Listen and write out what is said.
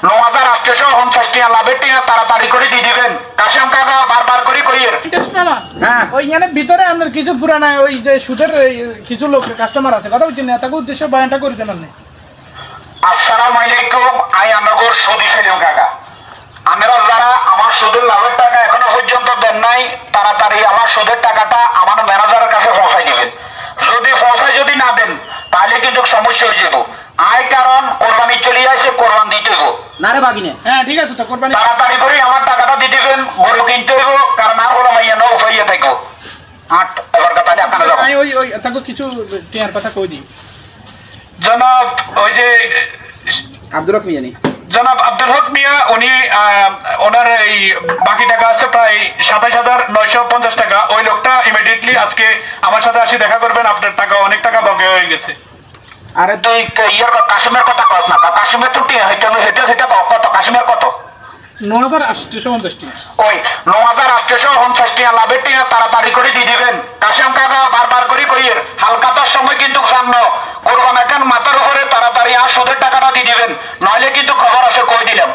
9,850 টাকা লাভের টাকা তাড়াতাড়ি করে দিয়ে দিবেন। কাশেম কাকা বারবার করে কইয়ের। হ্যাঁ ওইখানে ভিতরে আপনার কিছু পুরানা ওই যে সুদের কিছু লোক কাস্টমার আছে কথা বলছেন তাকে উদ্দেশ্য বয়ানটা করে দেন আপনি। আসসালামু আলাইকুম। আই আমাগর সুদী সেলিম কাকা, আপনারা যারা আমার সুদের লাভের টাকা এখনো পর্যন্ত দেন নাই তাড়াতাড়ি আমার সুদের টাকাটা আমার ম্যানেজারের কাছে পৌঁছাই দিবেন। যদি না দেন তাহলে কিন্তু সমস্যা হয়ে যাবো। কারণ কোরবানি চলে আসে, কোরবান দিতে হইব না রে বাগিনে। হ্যাঁ ঠিক আছে তো কোরবানি তাড়াতাড়ি করে আমার টাকাটা দিয়ে দিবেন। গরু কিনতে হইব, কারণ আর বড় মাইয়া নৌ হইয়া থাকবো। এবার কথা আপনারা যাবো। আমি ওই তাকে কিছু টিয়ার কথা কই দিই। জনাব ওই যে আব্দুর রহমান জানি জনাব আব্দুল হক মিয়া, উনি ওনার এই বাকি টাকা আছে প্রায় 27,950 টাকা। ওই লোকটা ইমিডিয়েটলি আজকে আমার সাথে আসি দেখা করবেন। আপনার টাকা অনেক টাকা বকে হয়ে গেছে। আরে তুই ইয়ার কাশ্মীর কথা কস না, কাশ্মীর তো হেঁটে কত কাশ্মীর কত 9,850 টাকা। ওই 9,850 টাকা লাভের টাকা তাড়াতাড়ি করে দিয়ে দিবেন। কাশেম কাকা বারবার করে কইয়ের হালকাতার সময় কিন্তু জানো কোরবান এখন মাথার উপরে তাড়াতাড়ি আর সুদের টাকাটা দিয়ে দিবেন, নইলে কিন্তু খবর আছে কই দিলাম।